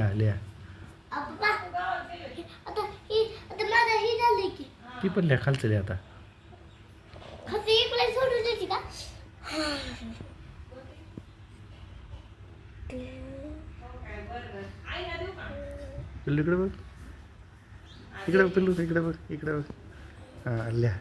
लिहा लिहा. ती पण लिहा खालचं लिहा आता. पिल्लू इकडे बघ. इकडे बघ पिल्लू इकडे बघ इकडे बघ. हां लिहा.